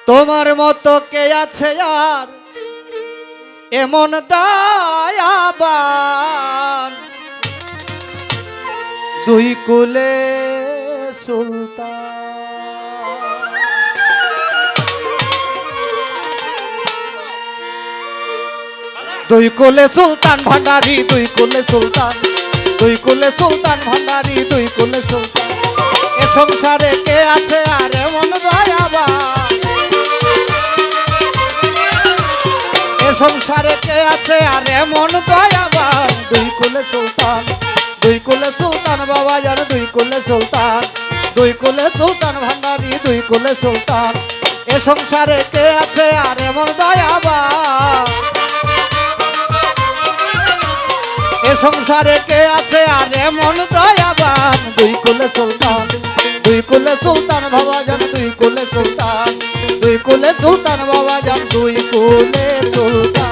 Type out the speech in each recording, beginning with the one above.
তোমার মতো কে আছে আর এমন দয়াবান, দুই কুলে সুলতান। দুই কুলে সুলতান ভান্ডারি, দুই কুলে সুলতান, দুই কুলে সুলতান ভান্ডারি, দুই কুলে সুলতান। এ সংসারে কে আছে আর এমন দয়াবান, এ সংসারে কে আছে আর এমন দয়াবান, দুই কুলে সুলতান, দুই কুলে সুলতান বাবা জান, দুই কুলে সুলতান, দুই কুলে সুলতান ভান্ডারি, দুই কুলে সুলতান। এ সংসারে কে আছে আর এমন দয়াবান, এ সংসারে কে আছে আর এমন দয়াবান, দুই কুলে সুলতান, দুই কুলে সুলতান বাবা জান, দুই কুলে সুলতান, দুই কুলে সুলতান বাবা জান, দুই কুলে সুলতান।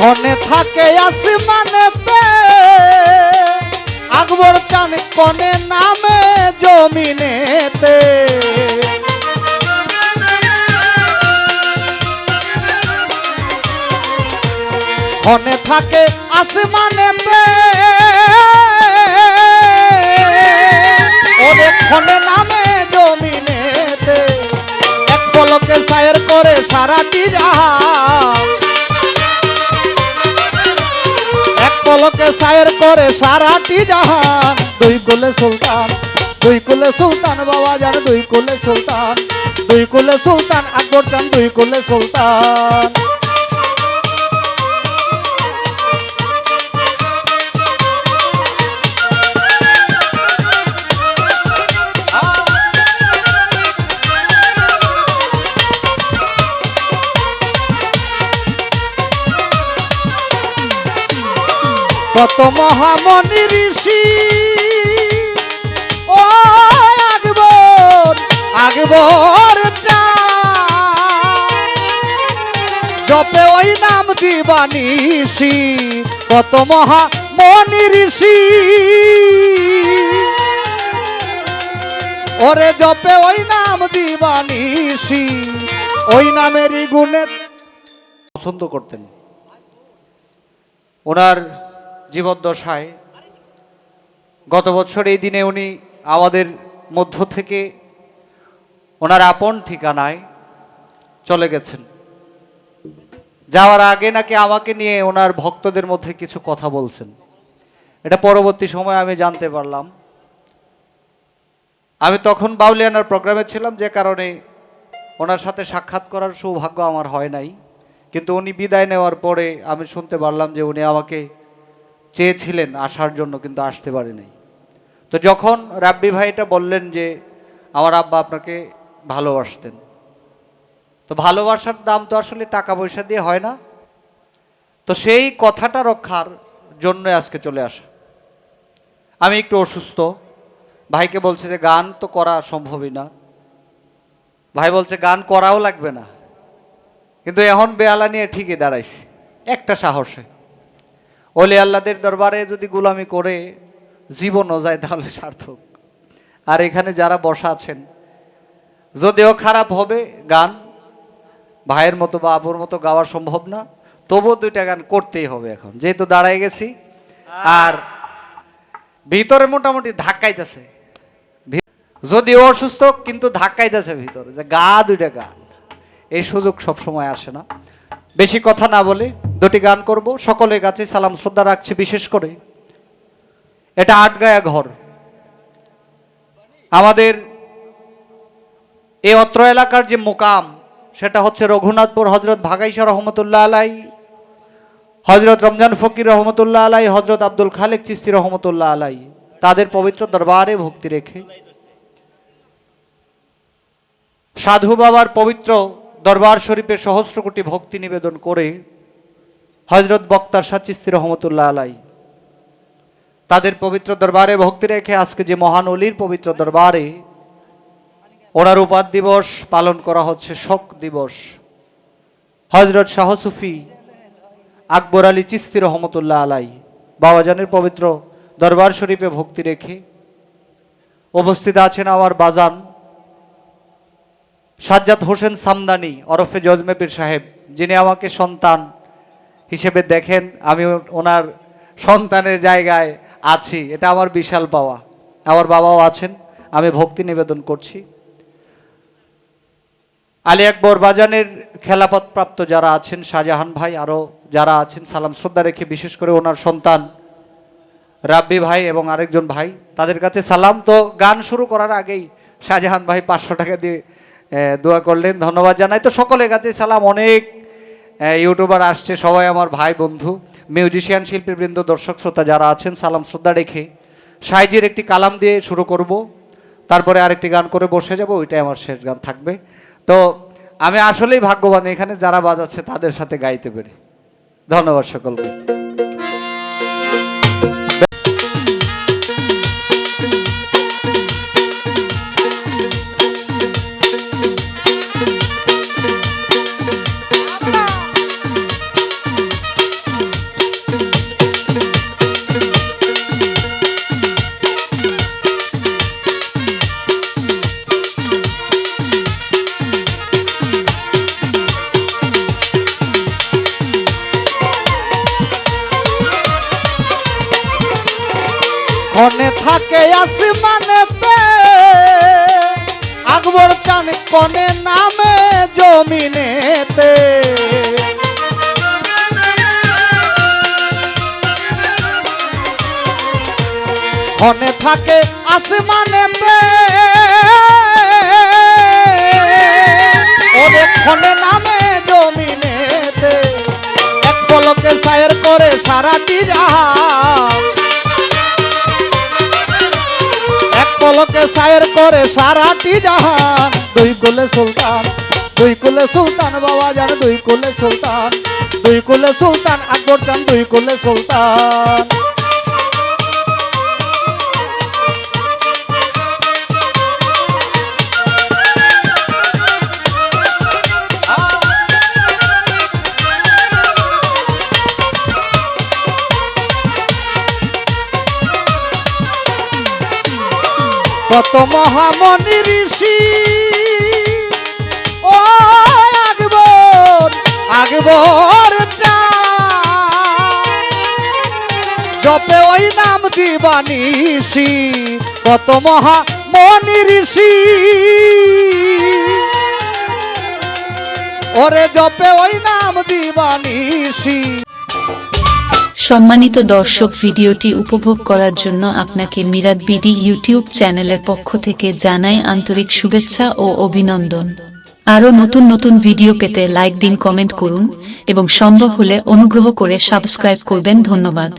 কনে থাকে আসমানেতে আকবর চান, কনে নামে জমিনেতে। কনে থাকে আসমানেতে ওরে কনে নামে জমিনেতে। এক পলকে সায়ের করে সারাটি জাহান, পলকে সায়ের করে সারাটি জাহান, দুই কুলে সুলতান, দুই কুলে সুলতান বাবা জান, দুই কুলে সুলতান, দুই কুলে সুলতান আকবর চান, দুই কুলে সুলতান। কত মহামনি ঋষি ও আকবর, আকবর জপে ওই নাম দিবানিসি। কত মহামনি ঋষি ওরে জপে ওই নাম দিবানিসি, ওই নামেরই গুণে পছন্দ করতেন। ওনার জীবদ্দশায় গত বছর এই দিনে উনি আমাদের মধ্য থেকে ওনার আপন ঠিকানায় চলে গেছেন। যাওয়ার আগে নাকি আমাকে নিয়ে ওনার ভক্তদের মধ্যে কিছু কথা বলছেন। এটা পরবর্তী সময় আমি জানতে পারলাম। আমি তখন বাউলিয়ানার প্রোগ্রামে ছিলাম, যে কারণে ওনার সাথে সাক্ষাৎ করার সৌভাগ্য আমার হয় নাই। কিন্তু উনি বিদায় নেওয়ার পরে আমি শুনতে পারলাম যে উনি আমাকে চেয়েছিলেন আসার জন্য, কিন্তু আসতে পারে নাই। তো যখন রাব্বি ভাই এটা বললেন যে আমার আব্বা আপনাকে ভালোবাসতেন, তো ভালোবাসার দাম তো আসলে টাকা পয়সা দিয়ে হয় না। তো সেই কথাটা রক্ষার জন্য আজকে চলে আসা। আমি একটু অসুস্থ, ভাইকে বলছে যে গান তো করা সম্ভবই না। ভাই বলছে গান করাও লাগবে না, কিন্তু এখন বেহালা নিয়ে ঠিকই দাঁড়াইছে একটা সাহসে। ওলি আল্লাদের দরবারে যদি গোলামি করে জীবনও যায় তাহলে সার্থক। আর এখানে যারা বসা আছেন, যদিও খারাপ হবে গান, ভাইয়ের মতো বা আপুর মতো গাওয়া সম্ভব না, তবুও দুইটা গান করতেই হবে এখন, যেহেতু দাঁড়ায় গেছি। আর ভিতরে মোটামুটি ধাক্কাইতেছে, যদিও অসুস্থ কিন্তু ধাক্কাইতেছে ভিতরে, যে গা দুইটা গান। এই সুযোগ সবসময় আসে না। বেশি কথা না বলে দুটি গান করব। সকলের কাছে সালাম শ্রদ্ধা রাখছি। বিশেষ করে এটা আটগায়া ঘর, আমাদের এই অত্র এলাকার যে মুকাম সেটা হচ্ছে রঘুনাথপুর। হজরত ভাগাইশা রহমতুল্লাহ আলাই, হজরত রমজান ফকির রহমতুল্লাহ আলাই, হজরত আব্দুল খালেক চিস্তি রহমতুল্লাহ আলাই, তাদের পবিত্র দরবারে ভক্তি রেখে সাধু বাবার পবিত্র দরবার শরীফে সহস্র কোটি ভক্তি নিবেদন করে হযরত বক্তার শাহ চিশতি রহমতুল্লাহ আলাই তাদের পবিত্র দরবারে ভক্তি রেখে আজকে যে মহান অলির পবিত্র দরবারে ওনার উপাদ দিবস পালন করা হচ্ছে, শোক দিবস। হযরত শাহ সুফি আকবর আলী চিশতি রহমতুল্লাহ আলাই বাবাজানের পবিত্র দরবার শরীফে ভক্তি রেখে উপস্থিত আছেন আমার বাজান সাজ্জাদ হোসেন সামদানি ওরফে জজমে পীর সাহেব, যিনি আমাকে সন্তান হিসেবে দেখেন। আমি ওনার সন্তানের জায়গায় আছি, এটা আমার বিশাল পাওয়া। আমার বাবাও আছেন, আমি ভক্তি নিবেদন করছি। আলী আকবর বাজানের খেলাফতপ্রাপ্ত যারা আছেন, শাহজাহান ভাই, আরও যারা আছেন, সালাম শ্রদ্ধা রেখে বিশেষ করে ওনার সন্তান রাব্বি ভাই এবং আরেকজন ভাই, তাদের কাছে সালাম। তো গান শুরু করার আগেই শাহজাহান ভাই 500 টাকা দিয়ে দোয়া করলেন, ধন্যবাদ জানাই। তো সকলের কাছে সালাম। অনেক ইউটিউবার আসছে, সবাই আমার ভাই বন্ধু, মিউজিশিয়ান শিল্পীবৃন্দ, দর্শক শ্রোতা যারা আছেন, সালাম শ্রদ্ধা রেখে সাইজির একটি কালাম দিয়ে শুরু করব, তারপরে আরেকটি গান করে বসে যাব, ওইটাই আমার শেষ গান থাকবে। তো আমি আসলেই ভাগ্যবান, এখানে যারা বাজাচ্ছে তাদের সাথে গাইতে পেরে। ধন্যবাদ সকলকে। কনে থাকে আসমানেতে আকবর চান কনে নামে জমিনেতে, কনে থাকে আসমানেতে ওরে কনে নামে জমিনেতে, এক পলকে সায়ের করে সারাটি জাহান, পলকে সায়ের করে সারাটি জাহান। দুই কুলে সুলতান, দুই কুলে সুলতান বাবা জান, দুই কুলে সুলতান, দুই কুলে সুলতান আকবর চান, দুই কুলে সুলতান। কত মহামনি ঋষি ও আকবর, আকবর জপে ওই নাম দিবানিশি। কত মহামনি ঋষি ওরে জপে ওই নাম দিবানিশি। সম্মানিত দর্শক, ভিডিওটি উপভোগ করার জন্য আপনাকে মিরাদ বিডি ইউটিউব চ্যানেলের পক্ষ থেকে জানাই আন্তরিক শুভেচ্ছা ও অভিনন্দন। আরও নতুন নতুন ভিডিও পেতে লাইক দিন, কমেন্ট করুন এবং সম্ভব হলে অনুগ্রহ করে সাবস্ক্রাইব করবেন। ধন্যবাদ।